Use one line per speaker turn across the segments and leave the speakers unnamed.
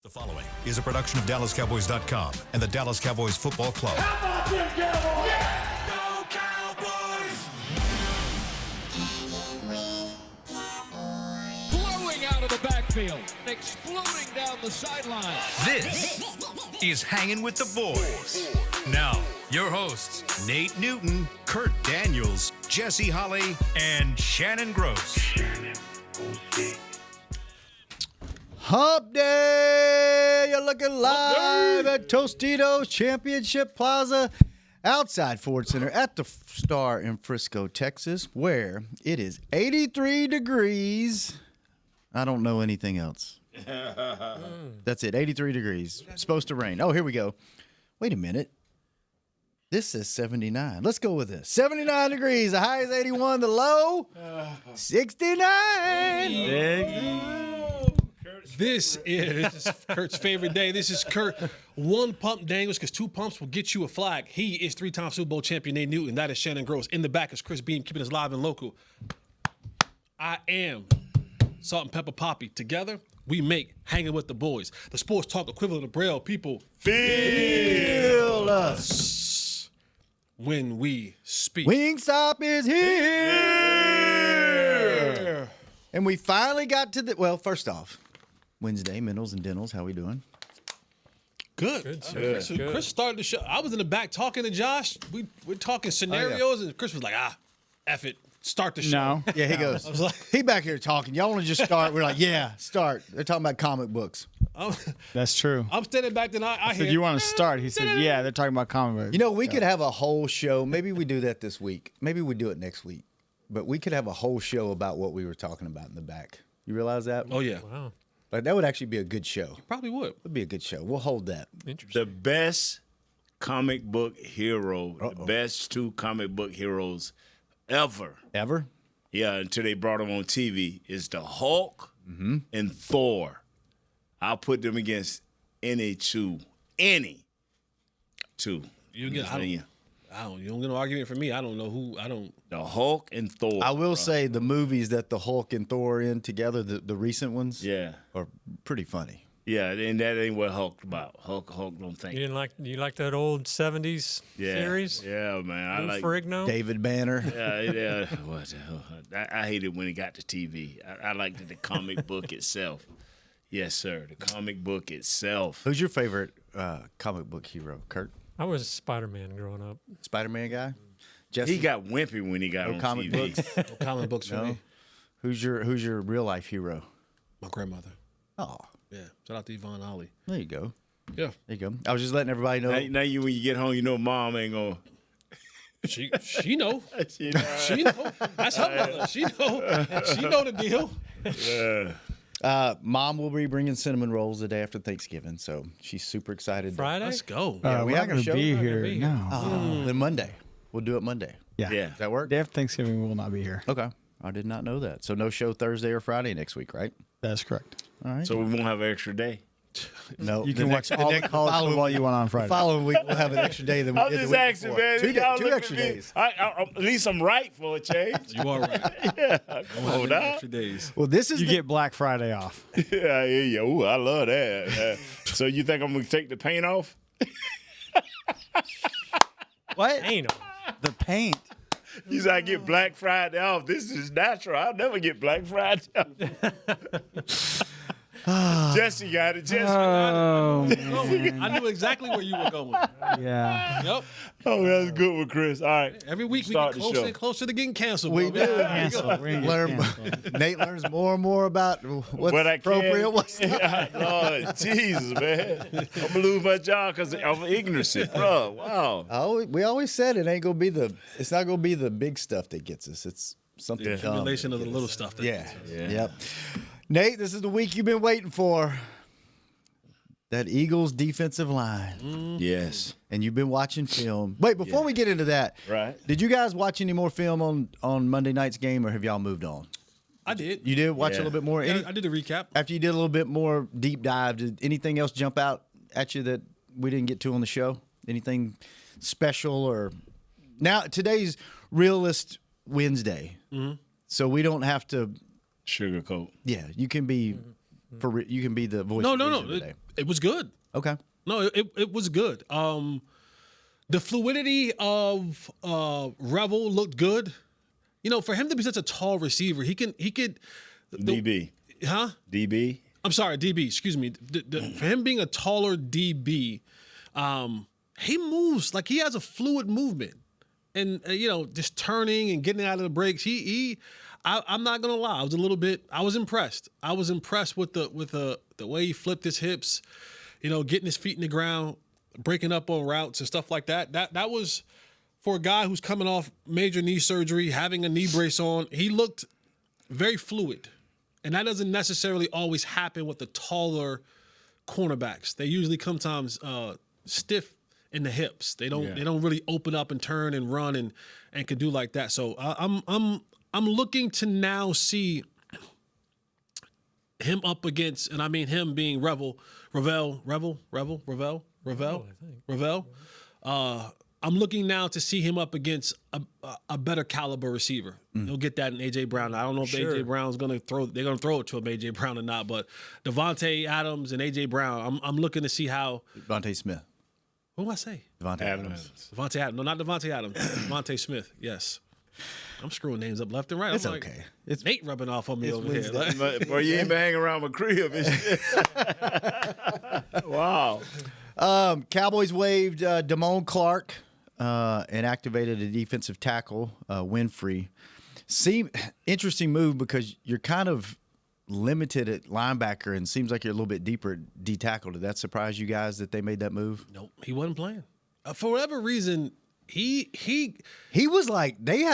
The following is a production of DallasCowboys.com and the Dallas Cowboys Football Club.
How about them Cowboys?
Yeah! Go Cowboys!
Blowing out of the backfield, exploding down the sideline.
This is Hangin' with the Boys. Now, your hosts, Nate Newton, Kurt Daniels, Jesse Holley, and Shannon Gross.
Hump Day! You're looking live at Tostitos Championship Plaza outside Ford Center at the Star in Frisco, Texas, where it is 83 degrees. I don't know anything else. That's it, 83 degrees. Supposed to rain. Oh, here we go. Wait a minute. This says 79. Let's go with this. 79 degrees. The high is 81. The low, 69.
This is Kurt's favorite day. This is Kurt. One pump Daniels, because two pumps will get you a flag. He is three-time Super Bowl champion Nate Newton. That is Shannon Gross. In the back is Chris Beam, keeping us live and local. I am Salt and Pepper Poppy. Together, we make Hanging with the Boys. The sports talk equivalent of Braille people
Feel us
when we speak.
Wingstop is here. And we finally got to the, well, first off, Wednesday, Minnels and Dentals, how we doing?
Good. Chris started the show. I was in the back talking to Josh. We're talking scenarios, and Chris was like, F it. Start the show.
No.
Yeah, he goes.
I was like,
He back here talking. Y'all want to just start? We're like, yeah, start. They're talking about comic books.
That's true.
I'm standing back, then I
Said, you want to start? He said, yeah, they're talking about comic books.
You know, we could have a whole show. Maybe we do that this week. Maybe we do it next week. But we could have a whole show about what we were talking about in the back. You realize that?
Oh, yeah.
Wow.
Like, that would actually be a good show.
Probably would.
It would be a good show. We'll hold that.
Interesting.
The best comic book hero, the best two comic book heroes ever.
Ever?
Yeah, until they brought them on TV, is the Hulk and Thor. I'll put them against any two. Any two.
You get,
Yeah.
you don't get no argument for me. I don't know who.
The Hulk and Thor.
I will say the movies that the Hulk and Thor are in together, the recent ones,
Yeah.
are pretty funny.
Yeah, and that ain't what Hulk about. Hulk don't think.
You like that old 70s series?
Yeah, man. I
Lou
like
Ferrigno?
David Banner.
Yeah. What the hell? I hate it when it got to TV. I liked the comic book itself. Yes, sir. The comic book itself.
Who's your favorite comic book hero, Kurt?
I was Spider-Man growing up.
Spider-Man guy? Jesse?
He got wimpy when he got on
comic
TV.
books?
No comic books for
No?
me.
Who's your real life hero?
My grandmother.
Oh,
Yeah. Shout out to Yvonne Ollie.
there you go.
Yeah.
There you go. I was just letting everybody know.
Now you when you get home, you know mom ain't gonna.
She know.
She know.
She know. That's her mother. She know. She know the deal.
Mom will be bringing cinnamon rolls the day after Thanksgiving, so she's super excited.
Friday?
Let's go.
Yeah, we
we're
have
not
a
going
show?
to be
Not gonna
here.
be here.
No.
Then Monday. We'll do it Monday.
Yeah.
Yeah.
Does that work?
Day after Thanksgiving, we will not be here.
Okay. I did not know that. So no show Thursday or Friday next week, right?
That's correct.
All right.
So we won't have an extra day.
no,
You
the
can
next-
watch
the
all the
next
college
following-
football you want on Friday.
Following week we'll have an extra day than we
I'm
did the
just
week
asking,
before.
man.
Two
Y'all look
extra
at me.
days.
At least I'm right for a change.
You are right.
Come on now.
Extra days.
Well, this is
You get Black Friday off.
Yeah, I hear you. Ooh, I love that. So you think I'm gonna take the paint off?
What?
Ain't no.
The paint.
You said I get Black Friday off. This is natural. I'll never get Black Friday off. Jesse got it. Jesse.
Oh, man.
I knew exactly where you were going.
Yeah.
Yep.
Oh, that's good with Chris. All right.
Every week we
Start
get
the
closer
show.
and closer to getting canceled.
We
bro.
do.
Yeah.
Cancel. We're gonna get
learn.
canceled.
Nate learns more and more about what's
What I can.
appropriate, what's not.
Lord, Jesus, man. I'm gonna lose my job because of ignorance, bro. Wow.
We always said it ain't gonna be it's not gonna be the big stuff that gets us. It's something
Yeah.
dumb.
Relation of the little stuff.
Yeah.
Yeah.
Yep. Nate, this is the week you've been waiting for. That Eagles defensive line.
Yes.
And you've been watching film. Wait, before we get into that,
Right.
did you guys watch any more film on Monday night's game, or have y'all moved on?
I did.
You did watch a
Yeah.
little bit more?
Yeah, I did a recap.
After you did a little bit more deep dive, did anything else jump out at you that we didn't get to on the show? Anything special? Or now today's Realist Wednesday, so we don't have to.
Sugarcoat.
Yeah, you can be You can be the voice.
No,
of
no,
reason
no.
today.
It was good.
Okay.
No, it was good. The fluidity of Revel looked good. You know, for him to be such a tall receiver, he could.
DB.
Huh?
DB.
I'm sorry, DB. Excuse me. For him being a taller DB, he moves like he has a fluid movement, and just turning and getting out of the breaks. I'm not gonna lie. I was impressed. I was impressed with the way he flipped his hips, getting his feet in the ground, breaking up on routes and stuff like that. That was for a guy who's coming off major knee surgery, having a knee brace on. He looked very fluid, and that doesn't necessarily always happen with the taller cornerbacks. They usually sometimes stiff in the hips. They don't really open up and turn and run and can do like that. So I'm looking to now see him up against, and I mean him being Revel. I'm looking now to see him up against a better caliber receiver. He'll get that in A.J. Brown. I don't know if A.J. Brown's going to throw. They're going to throw it to him, A.J. Brown or not. But Devontae Adams and A.J. Brown. I'm looking to see how.
Devontae Smith.
What do I say?
Devontae Adams.
Devontae Adams. No, not Devontae Adams. Devontae Smith. Yes. I'm screwing names up left and right.
It's
I'm like,
okay. It's
Nate rubbing off on me over here.
But, boy, you ain't been hanging around my crib. Wow.
Cowboys waived Damone Clark and activated a defensive tackle, Winfrey. Interesting move because you're kind of limited at linebacker and seems like you're a little bit deeper at D tackle. Did that surprise you guys that they made that move?
Nope, he wasn't playing. For whatever reason, he
was like they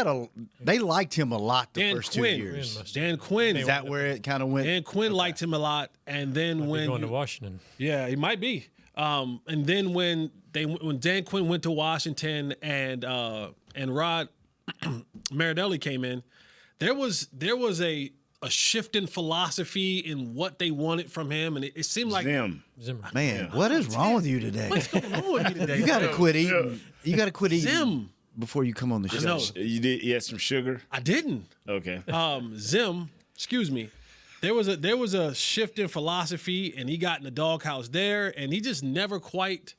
liked him a lot the first 2 years.
Dan Quinn.
Is that where it kind of went?
Dan Quinn liked him a lot, and then when
going to Washington,
yeah, he might be. And then when Dan Quinn went to Washington and Rod Marinelli came in, there was a shift in philosophy in what they wanted from him, and it seemed like
Zimmer.
Man, what is wrong with you today?
what's going on with me today?
You got to quit eating. You got to quit eating
Zim.
before you come on the show.
know.
You had some sugar?
I didn't.
Okay.
Excuse me. There was a shift in philosophy, and he got in the doghouse there, and he just never quite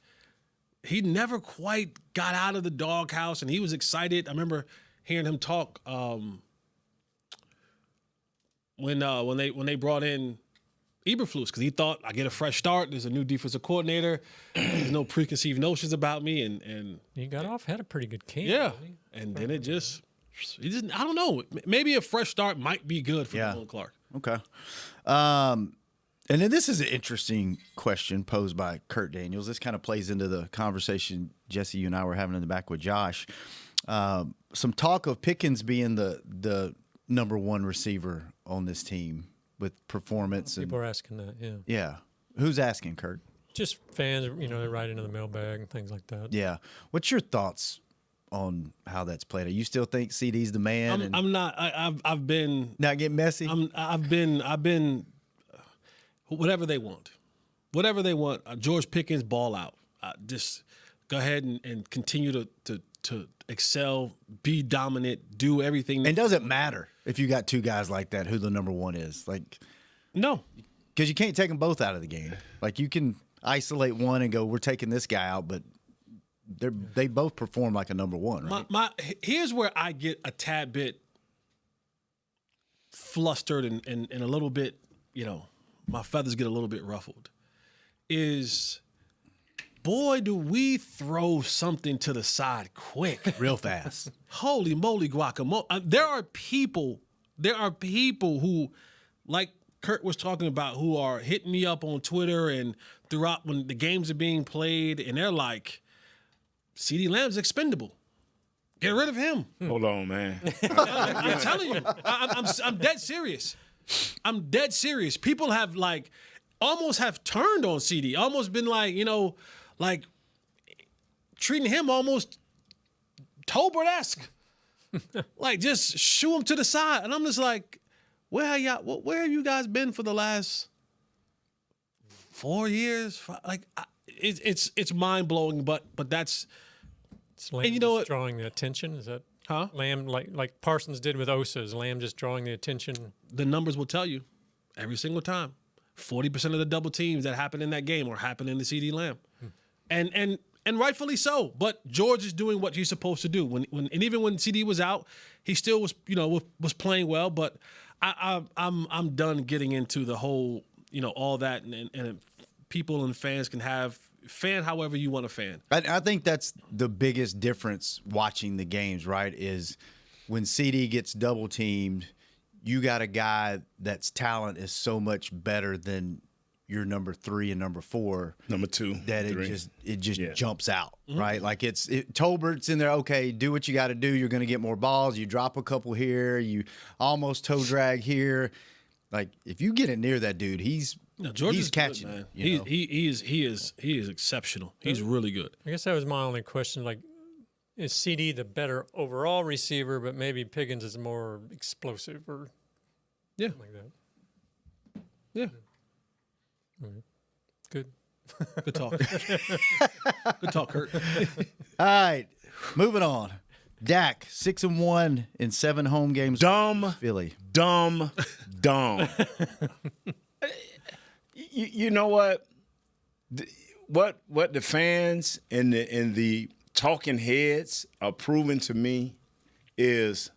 got out of the doghouse, and he was excited. I remember hearing him talk when they brought in Eberflus, because he thought, I get a fresh start. There's a new defensive coordinator. There's no preconceived notions about me, and
he had a pretty good camp.
yeah, and then he just I don't know. Maybe a fresh start might be good for Damone Clark.
Okay. And then this is an interesting question posed by Kurt Daniels. This kind of plays into the conversation Jesse, you and I were having in the back with Josh. Some talk of Pickens being the number one receiver on this team with performance.
People are asking that, yeah.
Yeah. Who's asking, Kurt?
Just fans, they write into the mailbag and things like that.
Yeah. What's your thoughts on how that's played? You still think CD's the man?
I'm not. I've been
not getting messy.
I've been whatever they want. George Pickens, ball out. Just go ahead and continue to excel, be dominant, do everything.
And does it matter if you got two guys like that who the number one is? Like,
no,
because you can't take them both out of the game. Like, you can isolate one and go, we're taking this guy out, but they both perform like a number one, right?
Here's where I get a tad bit flustered and a little bit, my feathers get a little bit ruffled. Boy, do we throw something to the side quick.
Real fast.
Holy moly guacamole. There are people who, like Kurt was talking about, who are hitting me up on Twitter and throughout when the games are being played, and they're like, CeeDee Lamb's expendable. Get rid of him.
Hold on, man.
I'm telling you, I'm dead serious. I'm dead serious. People have almost have turned on CeeDee, almost been like treating him almost Tolbert-esque. Like, just shoo him to the side. And I'm just like, where have you guys been for the last 4 years? Like, it's mind blowing, but that's.
Lamb
and you know what?
Drawing the attention, is that?
Huh?
Lamb, like Parsons did with Osa, is Lamb just drawing the attention?
The numbers will tell you every single time. 40% of the double teams that happen in that game or happen in the CD Lamb. And rightfully so. But George is doing what he's supposed to do. And even when CD was out, he still was, was playing well. But I'm done getting into the whole, all that, and people and fans can fan however you want to fan.
I think that's the biggest difference watching the games, right? Is when CD gets double teamed, you got a guy that's talent is so much better than your number 3 and number 4,
number 2,
that
3.
it just jumps out, right? Like Tolbert's in there. Okay, do what you got to do. You're going to get more balls. You drop a couple here. You almost toe drag here. Like if you get it near that dude, he's catching
good, man.
it.
He is exceptional. He's really good.
I guess that was my only question. Like, is CD the better overall receiver, but maybe Pickens is more explosive or something like that?
Yeah.
Good.
Good talk. Good talk, Kurt.
All right, moving on. Dak 6-1 in 7 home games.
Dumb.
Philly.
Dumb. You know what? What the fans and the talking heads are proving to me is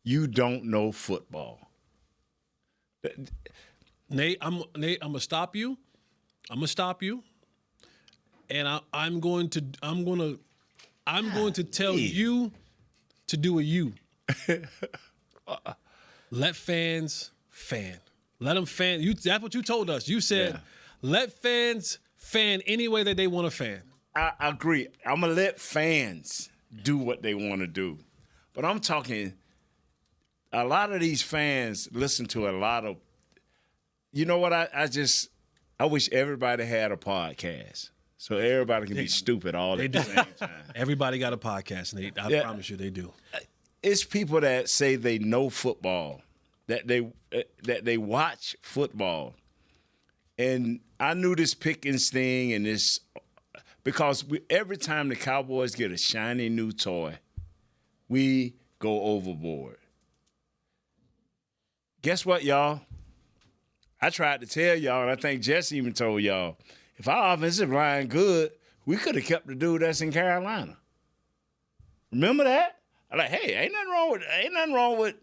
you don't know football.
Nate, I'm gonna stop you. And I'm going to tell you to do a you. Let fans fan. Let them fan. That's what you told us. You said let fans fan any way that they want to fan.
I agree. I'm going to let fans do what they want to do. But I'm talking, a lot of these fans listen to a lot of, you know what, I wish everybody had a podcast. So everybody can be stupid all at the same time.
Everybody got a podcast, Nate. I promise you they do.
It's people that say they know football, that they watch football. And I knew this Pickens thing and this because every time the Cowboys get a shiny new toy, we go overboard. Guess what, y'all? I tried to tell y'all, and I think Jesse even told y'all, if our offensive line good, we could have kept the dude that's in Carolina. Remember that? I'm like, hey, ain't nothing wrong with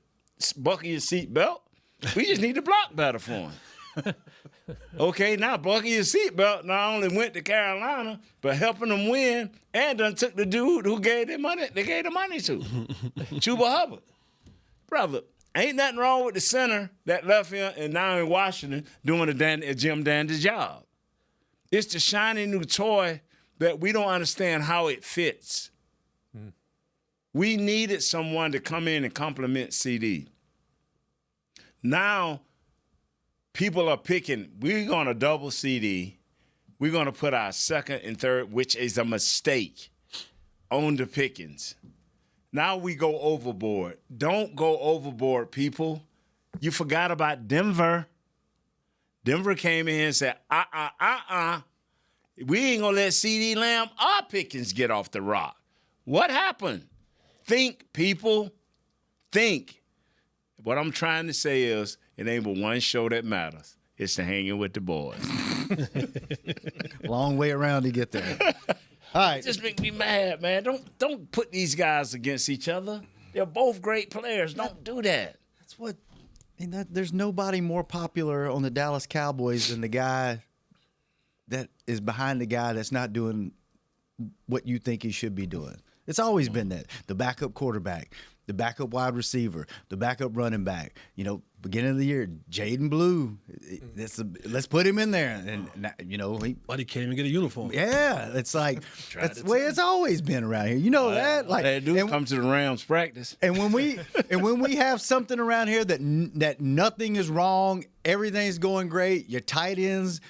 buckling your seatbelt. We just need to block better for him. Okay, now buckling your seatbelt not only went to Carolina, but helping them win, and done took the dude who gave them money. They gave the money to Chuba Hubbard, brother. Ain't nothing wrong with the center that left here and now in Washington doing a Jim Dandy job. It's the shiny new toy that we don't understand how it fits. We needed someone to come in and complement CD. Now, people are picking, we're going to double CD. We're going to put our second and third, which is a mistake, on the Pickens. Now we go overboard. Don't go overboard, people. You forgot about Denver. Denver came in and said, we ain't going to let CD Lamb or Pickens get off the rock. What happened? Think, people. Think. What I'm trying to say is it ain't but one show that matters. It's the Hanging with the Boys.
Long way around to get there. All right.
It just make me mad, man. Don't put these guys against each other. They're both great players. Don't do that.
That's what. There's nobody more popular on the Dallas Cowboys than the guy that is behind the guy that's not doing what you think he should be doing. It's always been that. The backup quarterback, the backup wide receiver, the backup running back. Beginning of the year, Jaden Blue. Let's put him in there. And
But he can't even get a uniform.
Yeah, it's like that's the way it's always been around here. You know that? Like
they do come to the Rams practice.
And when we have something around here that nothing is wrong, everything's going great. Your tight ends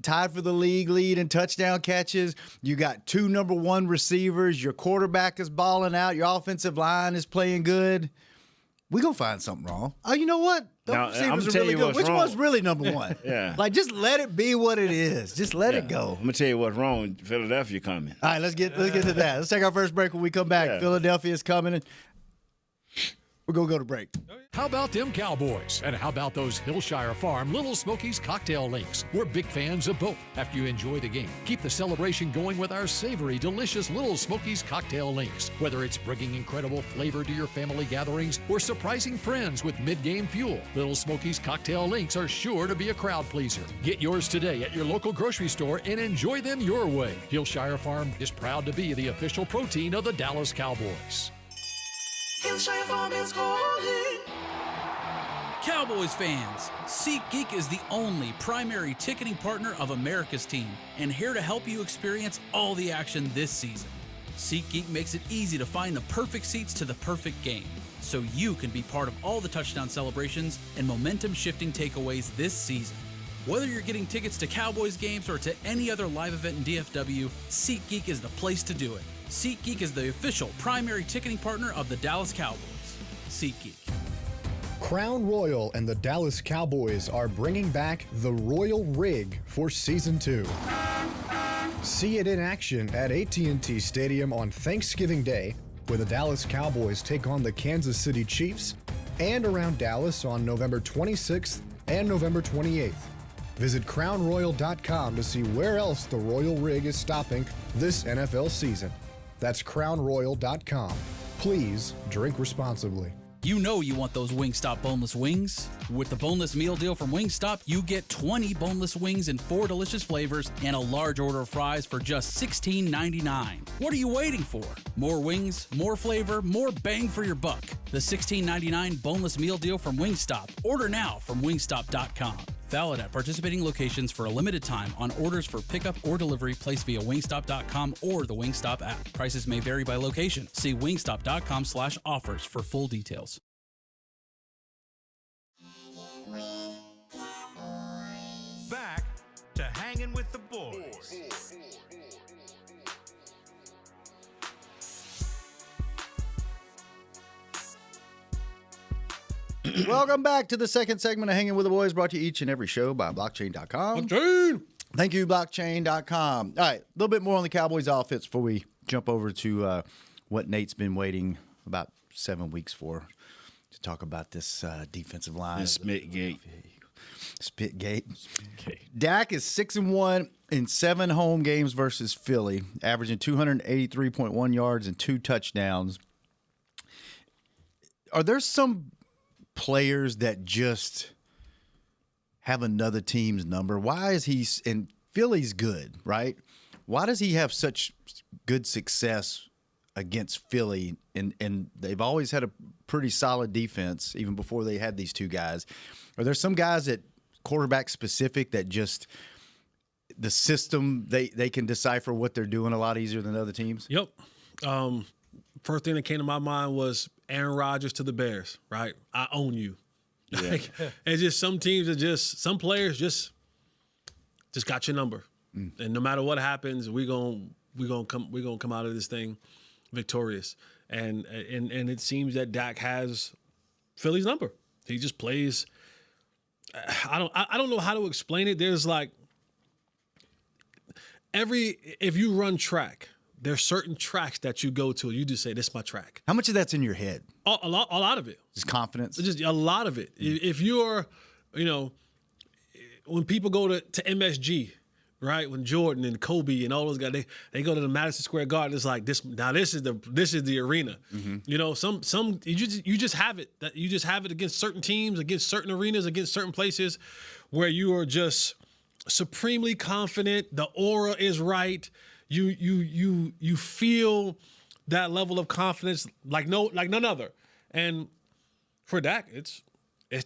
tied for the league lead in touchdown catches. You got 2 number 1 receivers. Your quarterback is balling out. Your offensive line is playing good. We're going to find something wrong. Oh, you know what? Those receivers are really good. Which one's really number 1?
Yeah.
Like, just let it be what it is. Just let it go.
I'm going to tell you what's wrong. Philadelphia coming.
All right, let's get to that. Let's take our first break. When we come back, Philadelphia is coming. We're going to go to break.
How about them Cowboys? And how about those Hillshire Farm Little Smokies cocktail links? We're big fans of both. After you enjoy the game, keep the celebration going with our savory, delicious Little Smokies cocktail links. Whether it's bringing incredible flavor to your family gatherings or surprising friends with mid-game fuel, Little Smokies cocktail links are sure to be a crowd pleaser. Get yours today at your local grocery store and enjoy them your way. Hillshire Farm is proud to be the official protein of the Dallas Cowboys.
Hillshire Farm is calling. Cowboys fans, SeatGeek is the only primary ticketing partner of America's team and here to help you experience all the action this season. SeatGeek makes it easy to find the perfect seats to the perfect game, so you can be part of all the touchdown celebrations and momentum-shifting takeaways this season. Whether you're getting tickets to Cowboys games or to any other live event in DFW, SeatGeek is the place to do it. SeatGeek is the official primary ticketing partner of the Dallas Cowboys. SeatGeek.
Crown Royal and the Dallas Cowboys are bringing back the Royal Rig for Season 2. See it in action at AT&T Stadium on Thanksgiving Day, where the Dallas Cowboys take on the Kansas City Chiefs, and around Dallas on November 26th and November 28th. Visit crownroyal.com to see where else the Royal Rig is stopping this NFL season. That's crownroyal.com. Please drink responsibly.
You know you want those Wingstop boneless wings. With the boneless meal deal from Wingstop, you get 20 boneless wings in 4 delicious flavors and a large order of fries for just $16.99. What are you waiting for? More wings, more flavor, more bang for your buck. The $16.99 boneless meal deal from Wingstop. Order now from wingstop.com. Valid at participating locations for a limited time on orders for pickup or delivery placed via wingstop.com or the Wingstop app. Prices may vary by location. See wingstop.com/offers for full details.
Back to Hanging with the Boys.
Welcome back to the second segment of Hanging with the Boys, brought to you each and every show by blockchain.com.
Blockchain.
Thank you, blockchain.com. All right, a little bit more on the Cowboys offense before we jump over to what Nate's been waiting about 7 weeks for to talk about this defensive line.
Spitgate.
Spitgate. Dak is 6-1 in 7 home games versus Philly, averaging 283.1 yards and 2 touchdowns. Are there some players that just have another team's number? Why is he, and Philly's good, right? Why does he have such good success against Philly? And they've always had a pretty solid defense, even before they had these two guys. Are there some guys that quarterback specific that just the system, they can decipher what they're doing a lot easier than other teams?
Yep. First thing that came to my mind was Aaron Rodgers to the Bears, right? I own you.
Yeah.
Like, it's just some teams are just, some players just got your number. And no matter what happens, we're gonna come out of this thing victorious. And it seems that Dak has Philly's number. He just plays. I don't know how to explain it. There's like if you run track, there's certain tracks that you go to. You just say, "This is my track."
How much of that's in your head?
A lot of it.
Just confidence?
Just a lot of it. If you're, when people go to MSG, right? When Jordan and Kobe and all those guys, they go to the Madison Square Garden. It's like this. Now this is the arena. Some you just have it. That you just have it against certain teams, against certain arenas, against certain places, where you are just supremely confident. The aura is right. You feel that level of confidence like none other. And for Dak, it's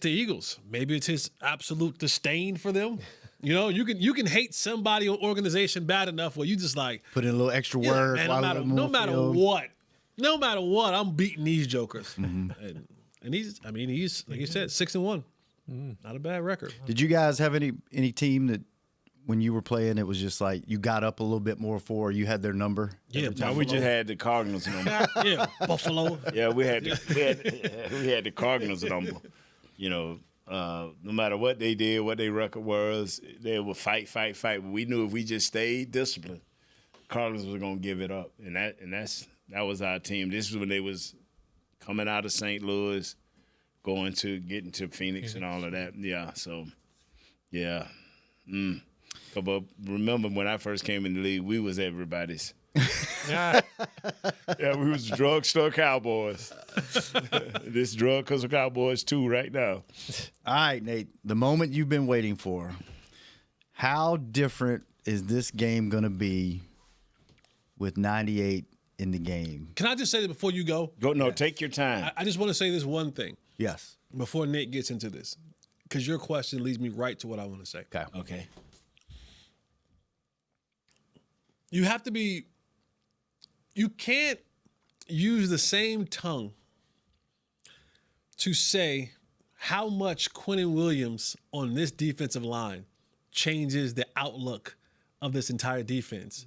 the Eagles. Maybe it's his absolute disdain for them. You can hate somebody or organization bad enough where you just like
put in a little extra work.
Man, no matter what, I'm beating these jokers. And he's like you said, 6-1. Not a bad record.
Did you guys have any team that when you were playing, it was just like you got up a little bit more for, you had their number?
Yeah,
No, we just had the Cardinals number.
Yeah, Buffalo.
Yeah, we had the Cardinals number. No matter what they did, what their record was, they would fight. But we knew if we just stayed disciplined, Cardinals was gonna give it up, and that was our team. This is when they was coming out of St. Louis, getting to Phoenix and all of that. Yeah, so, yeah. But remember when I first came in the league, we was everybody's.
Yeah.
Yeah, we was drugstore Cowboys. This drug because of Cowboys too right now.
All right, Nate, the moment you've been waiting for. How different is this game going to be with 98 in the game?
Can I just say that before you go?
Take your time.
I just want to say this one thing.
Yes.
Before Nate gets into this, because your question leads me right to what I want to say.
Okay.
You have to be. You can't use the same tongue to say how much Quinnen Williams on this defensive line changes the outlook of this entire defense,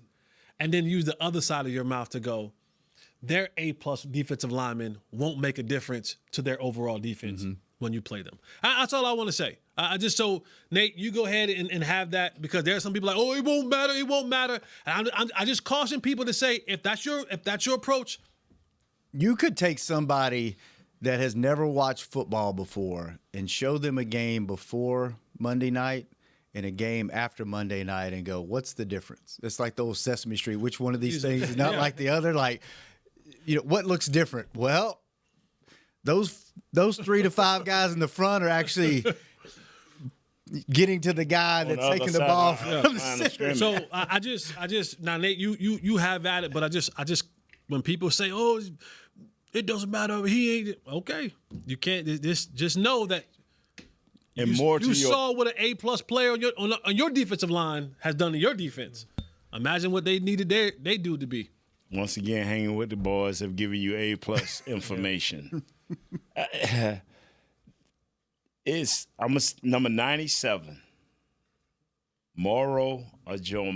and then use the other side of your mouth to go, their A-plus defensive linemen won't make a difference to their overall defense when you play them. That's all I want to say. I just so Nate, you go ahead and have that, because there are some people like, oh, it won't matter. And I just caution people to say, if that's your approach,
You could take somebody that has never watched football before and show them a game before Monday night and a game after Monday night and go, what's the difference? It's like the old Sesame Street. Which one of these things is not like the other? Like, what looks different? Well, those 3 to 5 guys in the front are actually getting to the guy that's taking the ball from the center.
So I just now Nate, you have at it, but I just when people say, oh, it doesn't matter, he ain't okay. You can't just know that.
And
you saw what an A-plus player on your defensive line has done to your defense. Imagine what they needed they do to be.
Once again, hanging with the boys have given you A-plus information. I'm number 97. Moro or Joe?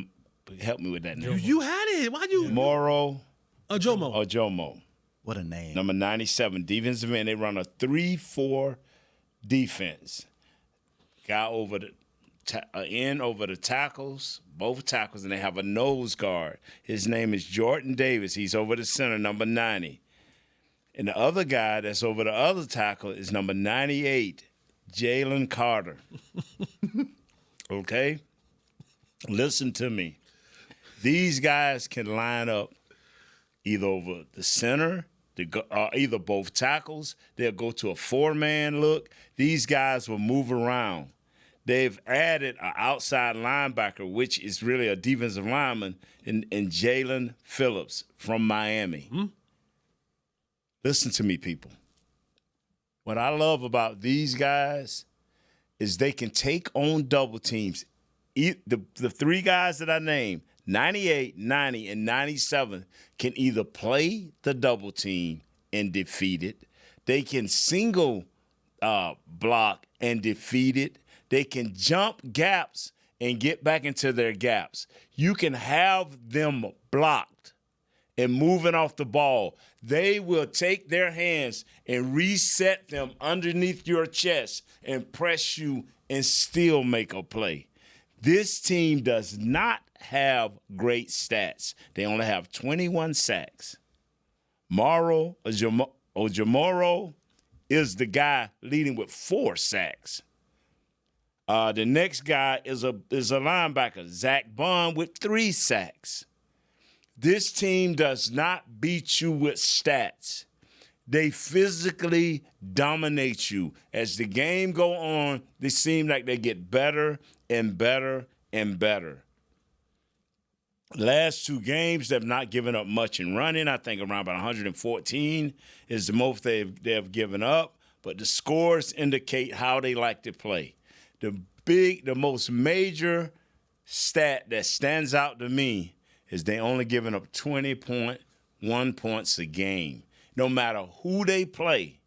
Help me with that name.
You had it. Why'd you?
Moro
Jomo.
What a name.
Number 97, defensive end. They run a 3-4 defense. Guy over the end over the tackles, both tackles, and they have a nose guard. His name is Jordan Davis. He's over the center, number 90. And the other guy that's over the other tackle is number 98, Jalen Carter. Okay? Listen to me. These guys can line up either over the center, either both tackles. They'll go to a 4-man look. These guys will move around. They've added an outside linebacker, which is really a defensive lineman, in Jalen Phillips from Miami. Listen to me, people. What I love about these guys is they can take on double teams. The 3 guys that I named, 98, 90, and 97, can either play the double team and defeat it. They can single block and defeat it. They can jump gaps and get back into their gaps. You can have them blocked and moving off the ball. They will take their hands and reset them underneath your chest and press you and still make a play. This team does not have great stats. They only have 21 sacks. Moro Ojamoro is the guy leading with 4 sacks. The next guy is a linebacker, Zach Bond, with 3 sacks. This team does not beat you with stats. They physically dominate you. As the game go on, they seem like they get better and better and better. Last 2 games, they've not given up much in running. I think around about 114 is the most they've given up. But the scores indicate how they like to play. The most major stat that stands out to me is they only giving up 20.1 points a game. No matter who they play,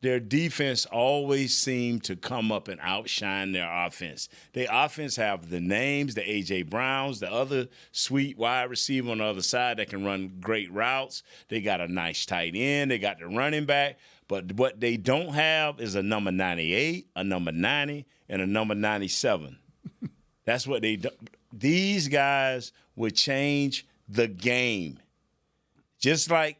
their defense always seems to come up and outshine their offense. Their offense have the names, the A.J. Browns, the other sweet wide receiver on the other side that can run great routes. They got a nice tight end. They got the running back. But what they don't have is a number 98, a number 90, and a number 97. That's what they do. These guys would change the game. Just like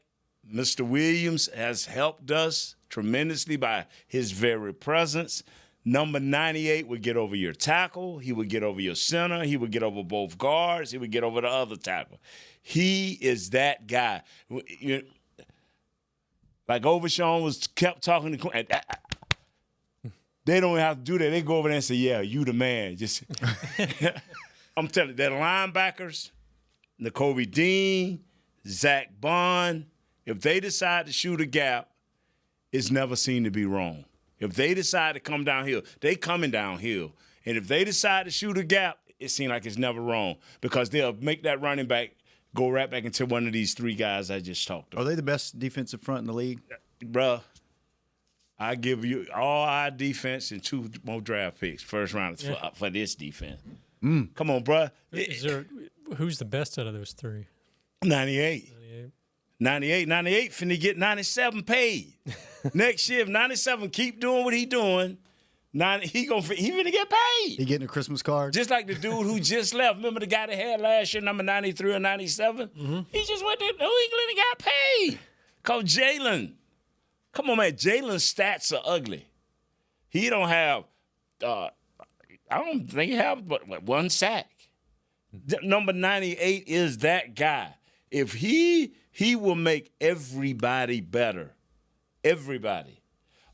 Mr. Williams has helped us tremendously by his very presence, number 98 would get over your tackle. He would get over your center. He would get over both guards. He would get over the other tackle. He is that guy. Like Overshawn kept talking to Quinn. They don't have to do that. They go over there and say, yeah, you the man. Just I'm telling you, that linebackers, N'Kobe Dean, Zach Bond, if they decide to shoot a gap, it's never seen to be wrong. If they decide to come downhill, they coming downhill. And if they decide to shoot a gap, it seems like it's never wrong because they'll make that running back go right back into one of these three guys I just talked about.
Are they the best defensive front in the league?
Bruh, I give you all our defense and 2 more draft picks, first round for this defense. Come on, bruh.
Who's the best out of those 3?
98 finna get 97 paid. Next year, if 97 keep doing what he doing, he finna get paid.
He getting a Christmas card?
Just like the dude who just left. Remember the guy that had last year, number 93 or 97? Mm-hmm. He just went to New England and got paid. Called Jalen. Come on, man. Jalen's stats are ugly. He don't have, I don't think he have but 1 sack. Number 98 is that guy. If he will make everybody better. Everybody.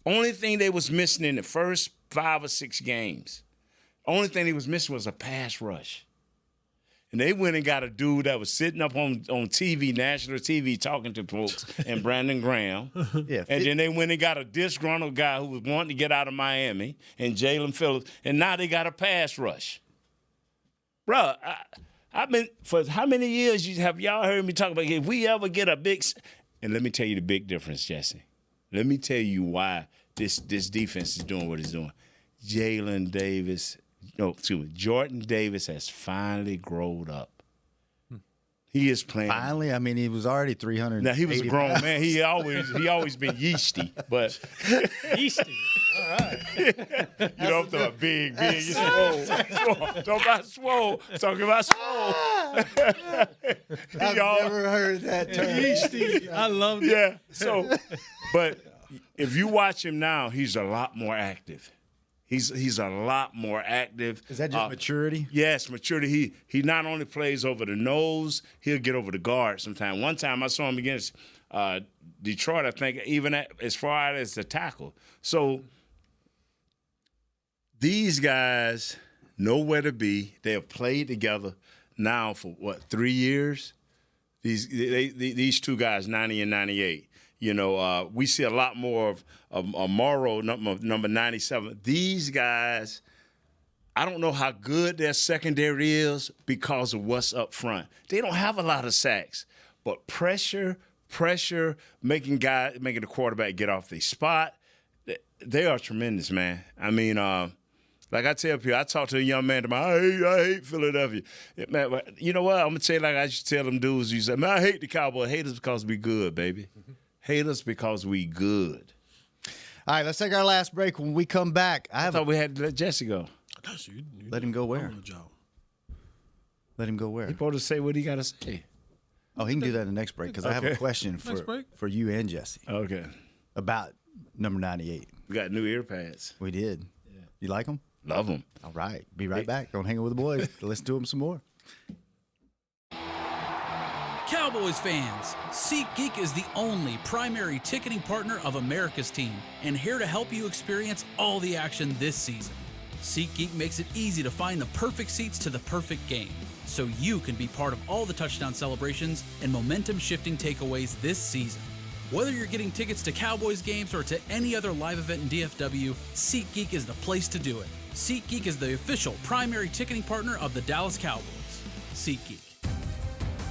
Only thing they was missing in the first 5 or 6 games, only thing they was missing was a pass rush. And they went and got a dude that was sitting up on TV, national TV, talking to folks, and Brandon Graham. Then they went and got a disgruntled guy who was wanting to get out of Miami, and Jalen Phillips, and now they got a pass rush. Bruh, I've been, for how many years have y'all heard me talk about if we ever get a big, and let me tell you the big difference, Jesse. Let me tell you why this defense is doing what it's doing. Jordan Davis has finally grown up. He is playing.
Finally? I mean, he was already 300.
Now, he was a grown man. He always been yeasty, but.
Yeasty. All right.
I'm talking about big. Swole. Talking about swole. Talking about swole.
I've never heard that term.
Yeasty. I love that.
Yeah. So, but if you watch him now, he's a lot more active. He's a lot more active.
Is that just maturity?
Yes, maturity. He not only plays over the nose, he'll get over the guard sometimes. One time I saw him against Detroit, I think, even as far out as the tackle. So these guys know where to be. They have played together now for, 3 years? These 2 guys, 90 and 98. We see a lot more of Morrow, number 97. These guys, I don't know how good their secondary is because of what's up front. They don't have a lot of sacks, but pressure, making the quarterback get off their spot. They are tremendous, man. I mean, like I tell people, I talked to a young man tomorrow, I hate Philadelphia. Man, you know what? I'm going to tell you like I should tell them dudes. You say, man, I hate the Cowboys. Hate us because we good, baby. Hate us because we good.
All right, let's take our last break. When we come back,
I thought we had to let Jesse go.
Let him go where? Let him go where?
He's supposed to say what he got to say.
Oh, he can do that in the next break because I have a question for you and Jesse.
Okay.
About number 98.
We got new ear pads.
We did. Yeah. You like them?
Love them.
All right. Be right back. Don't hang out with the boys. Listen to them some more.
Cowboys fans, SeatGeek is the only primary ticketing partner of America's team and here to help you experience all the action this season. SeatGeek makes it easy to find the perfect seats to the perfect game so you can be part of all the touchdown celebrations and momentum-shifting takeaways this season. Whether you're getting tickets to Cowboys games or to any other live event in DFW, SeatGeek is the place to do it. SeatGeek is the official primary ticketing partner of the Dallas Cowboys. SeatGeek.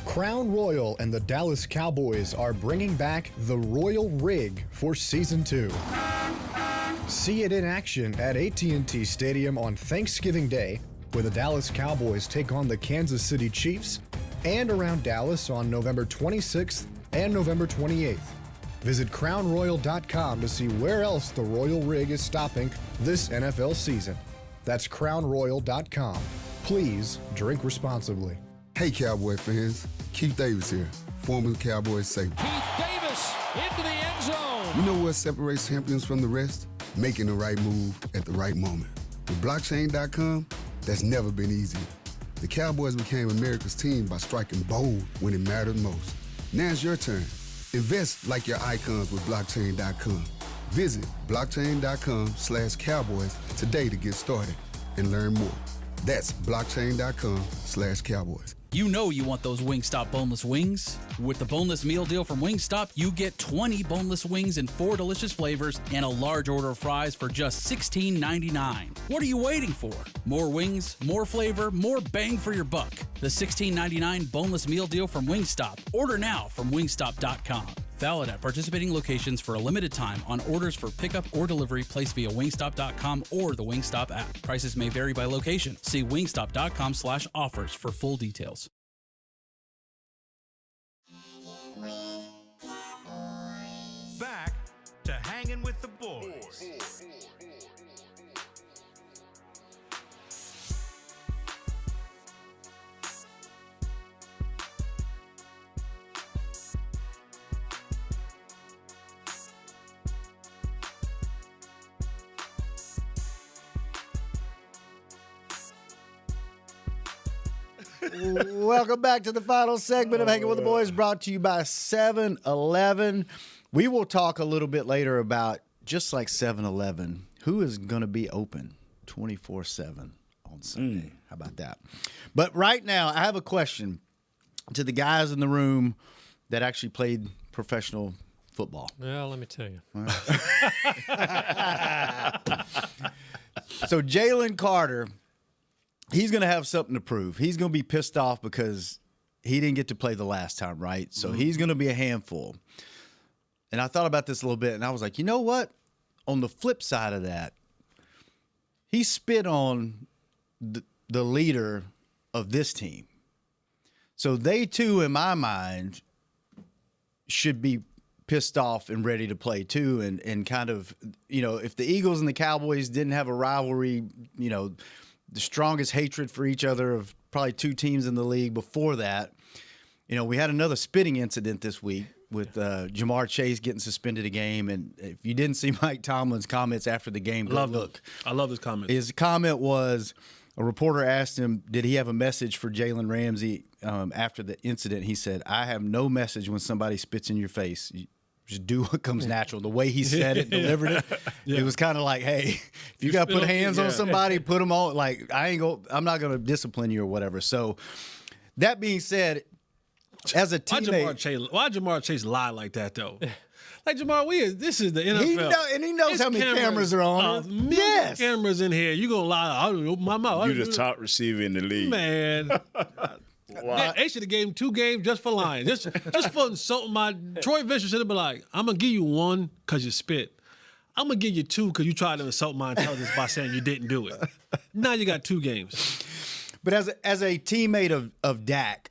Crown Royal and the Dallas Cowboys are bringing back the Royal Rig for Season 2. See it in action at AT&T Stadium on Thanksgiving Day, where the Dallas Cowboys take on the Kansas City Chiefs, and around Dallas on November 26th and November 28th. Visit crownroyal.com to see where else the Royal Rig is stopping this NFL season. That's crownroyal.com. Please drink responsibly.
Hey, Cowboy fans. Keith Davis here, former Cowboys safety.
Keith Davis into the end zone.
You know what separates champions from the rest? Making the right move at the right moment. With blockchain.com, that's never been easier. The Cowboys became America's team by striking bold when it mattered most. Now it's your turn. Invest like your icons with blockchain.com. Visit blockchain.com/Cowboys today to get started and learn more. That's blockchain.com/Cowboys.
You know you want those Wingstop boneless wings. With the boneless meal deal from Wingstop, you get 20 boneless wings in 4 delicious flavors and a large order of fries for just $16.99. What are you waiting for? More wings, more flavor, more bang for your buck. The $16.99 boneless meal deal from Wingstop. Order now from wingstop.com. Valid at participating locations for a limited time on orders for pickup or delivery placed via wingstop.com or the Wingstop app. Prices may vary by location. See wingstop.com/offers for full details.
Back to Hanging with the Boys.
Welcome back to the final segment of Hanging with the Boys, brought to you by 7-Eleven. We will talk a little bit later about, just like 7-Eleven, who is going to be open 24/7 on Sunday. How about that? But right now, I have a question to the guys in the room that actually played professional football.
Well, let me tell you.
So Jalen Carter, he's going to have something to prove. He's going to be pissed off because he didn't get to play the last time, right? So he's going to be a handful. And I thought about this a little bit, and I was like, you know what? On the flip side of that, he spit on the leader of this team. So they, too, in my mind, should be pissed off and ready to play, too. And kind of, you know, if the Eagles and the Cowboys didn't have a rivalry, you know, the strongest hatred for each other of probably 2 teams in the league before that. You know, we had another spitting incident this week with Jamar Chase getting suspended a game. And if you didn't see Mike Tomlin's comments after the game,
I love his comments.
His comment was, a reporter asked him, did he have a message for Jalen Ramsey after the incident? He said, I have no message when somebody spits in your face. You just do what comes natural. The way he said it, delivered it, it was kind of like, hey, if you got to put hands on somebody, put them on. Like, I'm not going to discipline you or whatever. So that being said, as a teammate.
Why Jamar Chase lie like that, though? Like, Jamar, this is the NFL.
He knows how many cameras are on.
Yes. Cameras in here. You going to lie. I'll open my mouth.
You're the top receiver in the league.
Man. Wow. They should have gave him 2 games just for lying. Just for insulting Troy Vicious should have been like, I'm going to give you 1 because you spit. I'm going to give you 2 because you tried to insult my intelligence by saying you didn't do it. Now you got 2 games.
But as a teammate of Dak,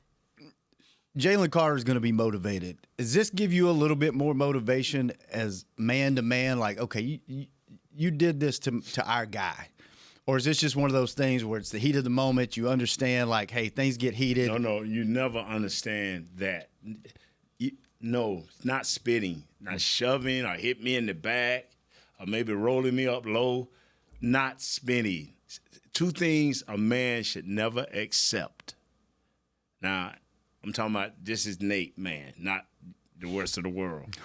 Jalen Carter is going to be motivated. Does this give you a little bit more motivation as man to man? Like, okay, you did this to our guy. Or is this just one of those things where it's the heat of the moment? You understand, like, hey, things get heated.
No, you never understand that. No, not spitting, not shoving or hit me in the back or maybe rolling me up low. Not spitting. 2 things a man should never accept. Now, I'm talking about this is Nate, man, not the rest of the world.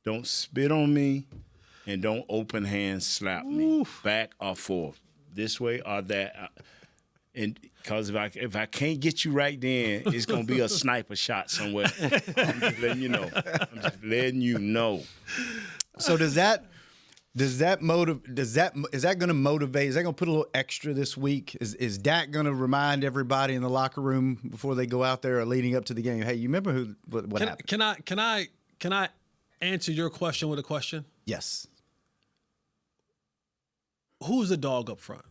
Don't spit on me. And don't open hand slap me, back or forth, this way or that. And because if I can't get you right then, it's gonna be a sniper shot somewhere. I'm just letting you know.
So is that going to motivate? Is that going to put a little extra this week? Is Dak going to remind everybody in the locker room before they go out there or leading up to the game? Hey, you remember what happened?
Can I answer your question with a question?
Yes.
Who's the dog up front?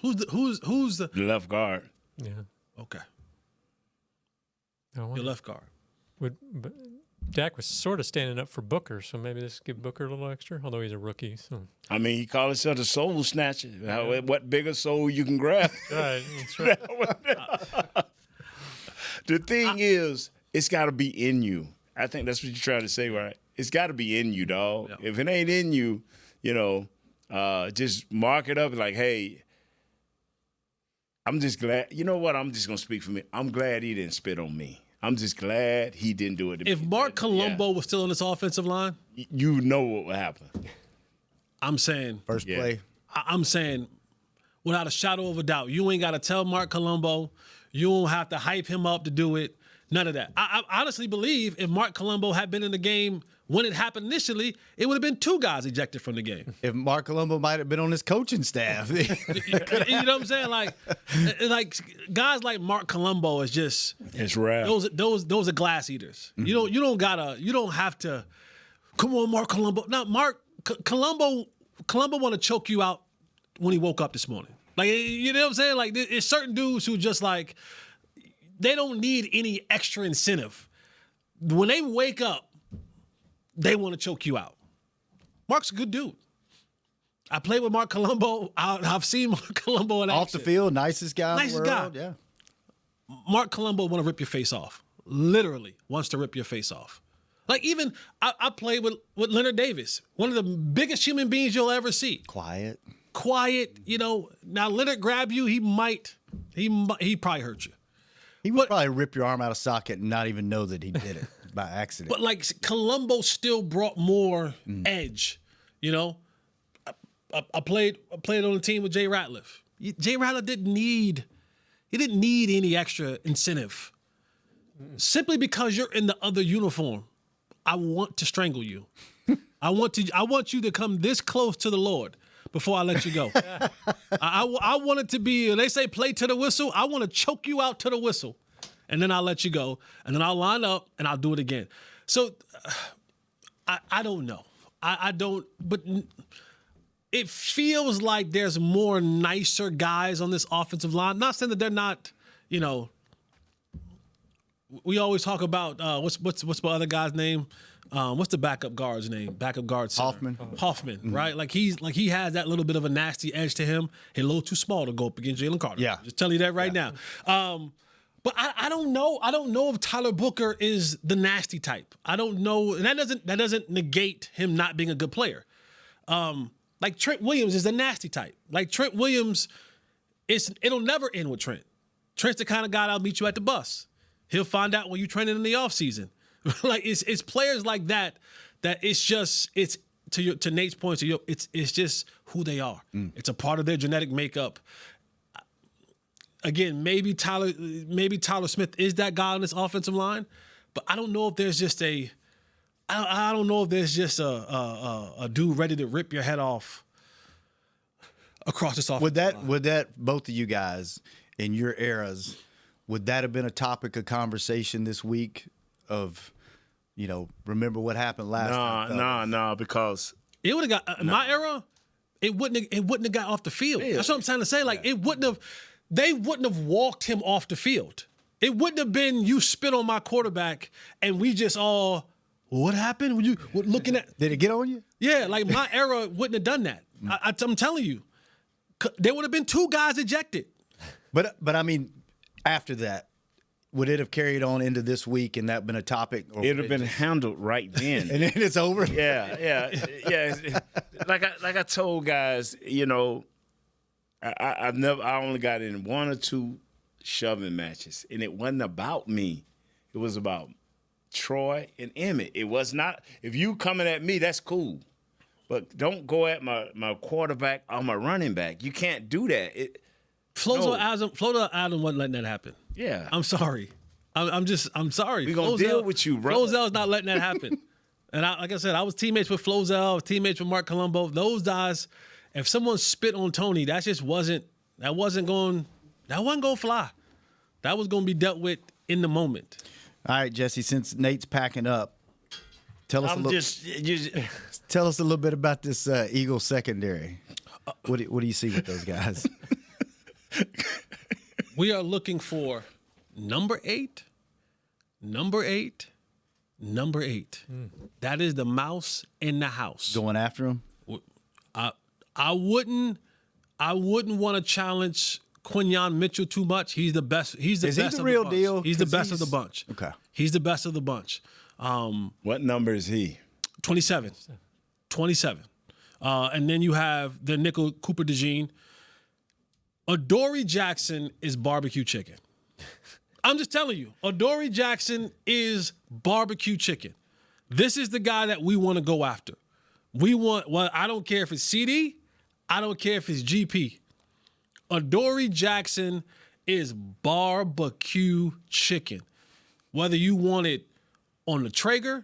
Who's the
left guard?
Yeah.
Okay. Your left guard.
But Dak was sort of standing up for Booker, so maybe this give Booker a little extra, although he's a rookie. So
I mean, he called himself a soul snatcher. What bigger soul you can grab?
Right, that's right.
The thing is, it's got to be in you. I think that's what you're trying to say, right? It's got to be in you, dog. Yeah. If it ain't in you, just mark it up like, hey, I'm just glad. You know what? I'm just going to speak for me. I'm glad he didn't spit on me. I'm just glad he didn't do it to me.
If Mark Colombo was still on this offensive line,
you know what would happen.
I'm saying.
First play.
I'm saying, without a shadow of a doubt, you ain't got to tell Mark Colombo. You don't have to hype him up to do it. None of that. I honestly believe if Mark Colombo had been in the game when it happened initially, it would have been 2 guys ejected from the game.
If Mark Colombo might have been on his coaching staff.
You know what I'm saying? Like guys like Mark Colombo is just
it's rare.
Those are glass eaters. Mm-hmm. You don't have to come on, Mark Colombo. Now Colombo want to choke you out when he woke up this morning. Like, you know what I'm saying? Like, it's certain dudes who just like, they don't need any extra incentive. When they wake up, they want to choke you out. Mark's a good dude. I played with Mark Colombo. I've seen Mark Colombo in action.
Off the field, nicest guy in the world.
Guy. Yeah. Mark Colombo want to rip your face off. Literally wants to rip your face off. Like, even I played with Leonard Davis, one of the biggest human beings you'll ever see.
Quiet,
Now Leonard grab you, he probably hurt you.
He would probably rip your arm out of socket and not even know that he did it by accident.
But like Colombo still brought more edge. I played on the team with Jay Ratliff. Jay Ratliff didn't need any extra incentive. Simply because you're in the other uniform, I want to strangle you. I want you to come this close to the Lord before I let you go. I want it to be, they say play to the whistle. I want to choke you out to the whistle. And then I'll let you go. And then I'll line up and I'll do it again. So I don't know. I don't, but it feels like there's more nicer guys on this offensive line. Not saying that they're not, we always talk about what's my other guy's name? What's the backup guard's name? Backup guard center. Hoffman, right? Like he has that little bit of a nasty edge to him. He's a little too small to go up against Jalen Carter.
Yeah,
just tell you that right now. But I don't know. I don't know if Tyler Booker is the nasty type. I don't know, and that doesn't negate him not being a good player. Like Trent Williams is the nasty type. Like Trent Williams, it'll never end with Trent. Trent's the kind of guy that'll meet you at the bus. He'll find out when you're training in the offseason. Like it's players like that it's to Nate's point, it's just who they are. It's a part of their genetic makeup. Again, maybe Tyler Smith is that guy on this offensive line, but I don't know if there's just a dude ready to rip your head off across this offensive line.
Would that both of you guys in your eras, would that have been a topic of conversation this week of, remember what happened last time?
No, because
it would have got in my era, it wouldn't have got off the field. Yeah. That's what I'm trying to say. Like they wouldn't have walked him off the field. It wouldn't have been you spit on my quarterback and we just all, what happened? Were you looking at?
Did it get on you?
Yeah, like my era wouldn't have done that. I'm telling you, there would have been 2 guys ejected.
But I mean, after that, would it have carried on into this week and that been a topic? Or
it would have been handled right then.
And then it's over?
Yeah. Like I told guys, I only got in 1 or 2 shoving matches. And it wasn't about me. It was about Troy and Emmett. It was not, if you coming at me, that's cool. But don't go at my quarterback or my running back. You can't do that.
Flozo Adam wasn't letting that happen.
Yeah.
I'm sorry. I'm sorry.
We're going to deal with you, bro.
Flozel's not letting that happen. And like I said, I was teammates with Flozel, teammates with Mark Colombo. Those guys, if someone spit on Tony, that wasn't going to fly. That was going to be dealt with in the moment.
All right, Jesse, since Nate's packing up, tell us a little bit about this Eagles secondary. What do you see with those guys?
We are looking for number 8. That is the mouse in the house.
Going after him?
I wouldn't want to challenge Quinnen Mitchell too much. He's the best. He's the
Is he
best
the
of
real
the bunch.
deal?
He's the
'Cause
best of the bunch.
Okay.
He's the best of the bunch.
What number is he?
27. 27. And then you have the nickel Cooper DeJean. Adoree Jackson is barbecue chicken. I'm just telling you, Adoree Jackson is barbecue chicken. This is the guy that we want to go after. I don't care if it's CD, I don't care if it's GP. Adoree Jackson is barbecue chicken. Whether you want it on the Traeger,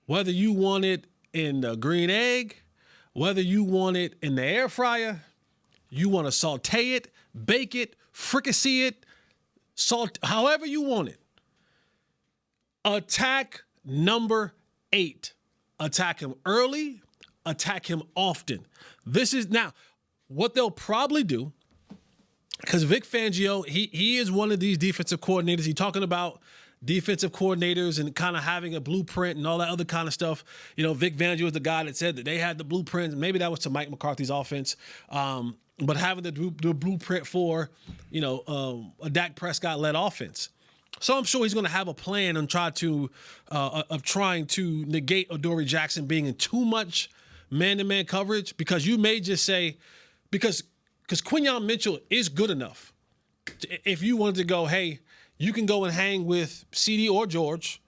whether you want it in the green egg, whether you want it in the air fryer, you want to saute it, bake it, fricassee it, however you want it. Attack number 8. Attack him early, attack him often. This is now what they'll probably do, because Vic Fangio, he is one of these defensive coordinators. He's talking about defensive coordinators and kind of having a blueprint and all that other kind of stuff. You know, Vic Fangio is the guy that said that they had the blueprint. Maybe that was to Mike McCarthy's offense. But having the blueprint for, a Dak Prescott-led offense. So I'm sure he's going to have a plan and trying to negate Adoree Jackson being in too much man-to-man coverage, because you may just say, because Quinnen Mitchell is good enough. If you wanted to go, hey, you can go and hang with CD or George,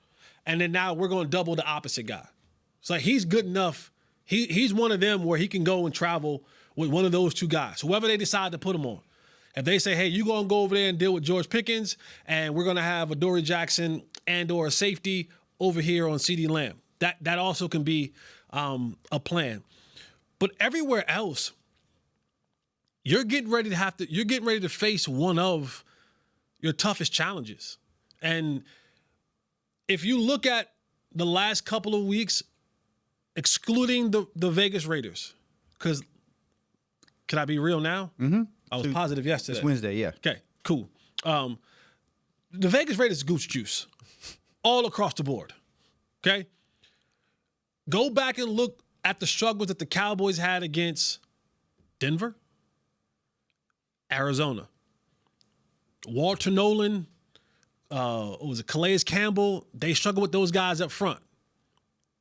and then now we're going to double the opposite guy. It's like he's good enough. He's one of them where he can go and travel with one of those two guys, whoever they decide to put him on. If they say, hey, you're going to go over there and deal with George Pickens, and we're going to have Adoree Jackson and or a safety over here on CD Lamb. That also can be a plan. But everywhere else, you're getting ready to face one of your toughest challenges. And if you look at the last couple of weeks, excluding the Vegas Raiders, because can I be real now?
Mm-hmm.
I was positive yesterday.
It's Wednesday, yeah.
Okay, cool. The Vegas Raiders is goose juice all across the board. Okay? Go back and look at the struggles that the Cowboys had against Denver, Arizona. Walter Nolan, Calais Campbell, they struggled with those guys up front.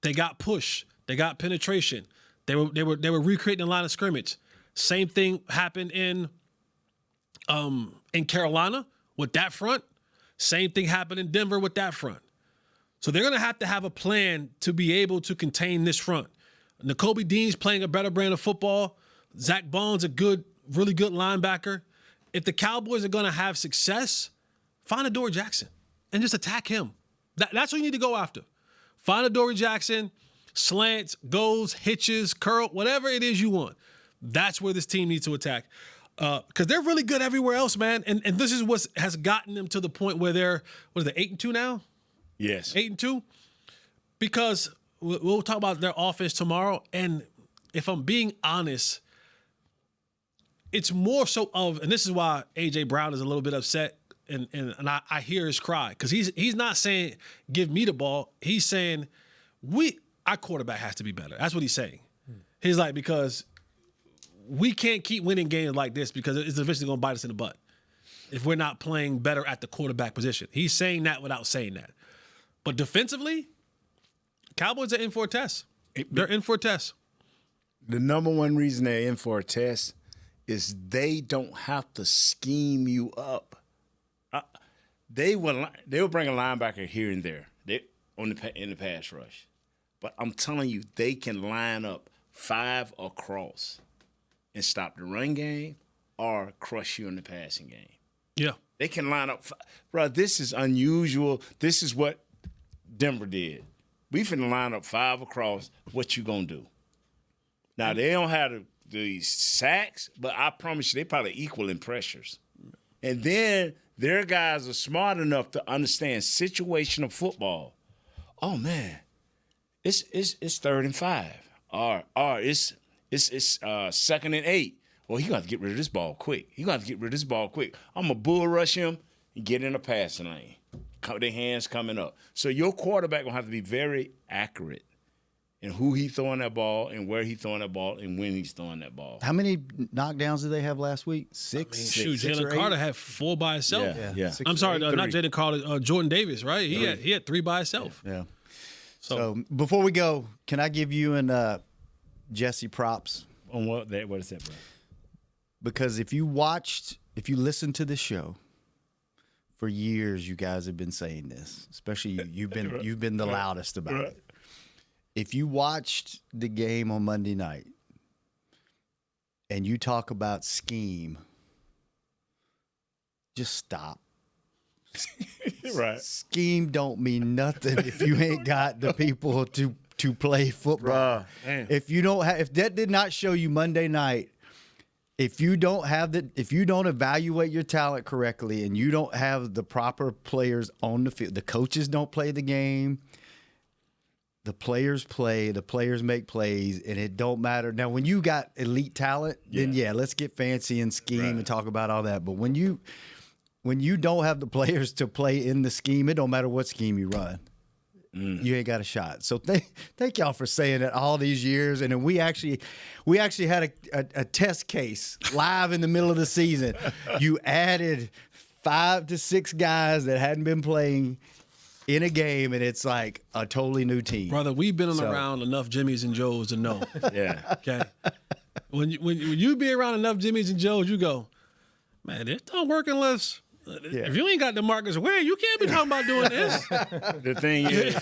They got push. They got penetration. They were recreating the line of scrimmage. Same thing happened in Carolina with that front. Same thing happened in Denver with that front. So they're going to have a plan to be able to contain this front. Nakobe Dean's playing a better brand of football. Zach Bone's a really good linebacker. If the Cowboys are going to have success, find Adoree Jackson and just attack him. That's what you need to go after. Find Adoree Jackson, slants, goes, hitches, curl, whatever it is you want. That's where this team needs to attack. Because they're really good everywhere else, man. And this is what has gotten them to the point where they're, 8-2 now?
Yes.
8-2? Because we'll talk about their offense tomorrow. And if I'm being honest, it's more so and this is why A.J. Brown is a little bit upset, and I hear his cry. Because he's not saying, give me the ball. He's saying, our quarterback has to be better. That's what he's saying. He's like, because we can't keep winning games like this, because it's eventually going to bite us in the butt if we're not playing better at the quarterback position. He's saying that without saying that. But defensively, Cowboys are in for a test. They're in for a test.
The number one reason they're in for a test is they don't have to scheme you up. They will bring a linebacker here and there in the pass rush. But I'm telling you, they can line up 5 across and stop the run game or crush you in the passing game.
Yeah.
They can line up. Bro, this is unusual. This is what Denver did. We finna line up 5 across. What you gonna do? Now, they don't have the sacks, but I promise you they probably equal in pressures. And then their guys are smart enough to understand situational football. Oh, man, it's 3rd and 5. Or it's 2nd and 8. Well, he got to get rid of this ball quick. I'm going to bull rush him and get in a passing lane. Their hands coming up. So your quarterback going to have to be very accurate and who he throwing that ball and where he throwing that ball and when he's throwing that ball.
How many knockdowns did they have last week? Six?
Shoot,
Six or
Jalen
eight?
Carter had 4 by himself.
Yeah.
Six
I'm
or
sorry,
eight?
not Jalen Carter, Jordan Davis, right? He had 3 by himself.
Yeah. So before we go, can I give you and Jesse props?
On what is that, bro?
Because if you listened to the show for years, you guys have been saying this. Especially you've been the loudest about it. If you watched the game on Monday night and you talk about scheme, just stop.
Right.
Scheme don't mean nothing if you ain't got the people to play football. If you don't have, if that did not show you Monday night, if you don't evaluate your talent correctly and you don't have the proper players on the field, the coaches don't play the game. The players play, the players make plays, and it don't matter. Now, when you got elite talent, then let's get fancy and scheme and talk about all that. But when you don't have the players to play in the scheme, it don't matter what scheme you run. You ain't got a shot. So thank y'all for saying it all these years. And then we actually had a test case live in the middle of the season. You added 5 to 6 guys that hadn't been playing in a game, and it's like a totally new team.
Brother, we've been around enough Jimmys and Joes to know.
Yeah.
Okay. When you be around enough Jimmys and Joes, you go, man, this don't work unless if you ain't got the Marcus Ware, you can't be talking about doing this.
The thing is,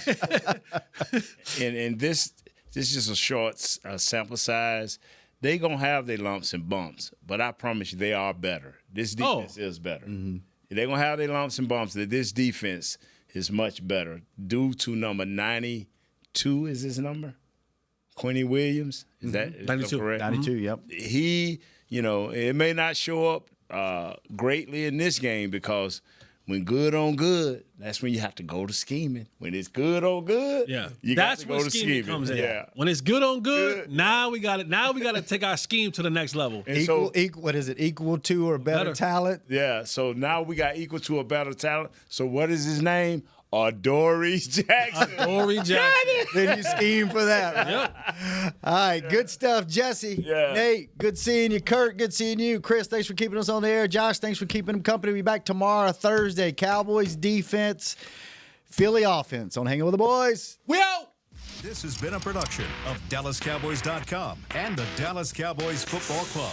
and this is just a short sample size. They gonna have their lumps and bumps, but I promise you, they are better. This defense is better. Mm-hmm. They're gonna have their lumps and bumps. That this defense is much better due to number 92 is his number. Quinnen Williams, is that
92.
correct?
92, yep.
He, it may not show up greatly in this game because when good on good, that's when you have to go to scheming. When it's good on good, you got to go to scheming.
Comes in. Yeah. When it's good on good, now we got it. Now we got to take our scheme to the next level.
What is it? Equal to or better talent?
Yeah. So now we got equal to or better talent. So what is his name? Dory Jackson.
Dory Jackson.
Then you scheme for that. Right?
Yep.
All right, good stuff, Jesse.
Yeah.
Nate, good seeing you. Kurt, good seeing you. Chris, thanks for keeping us on the air. Josh, thanks for keeping them company. We'll be back tomorrow, Thursday. Cowboys defense, Philly offense on Hangin' with the Boys.
We out.
This has been a production of DallasCowboys.com and the Dallas Cowboys Football Club.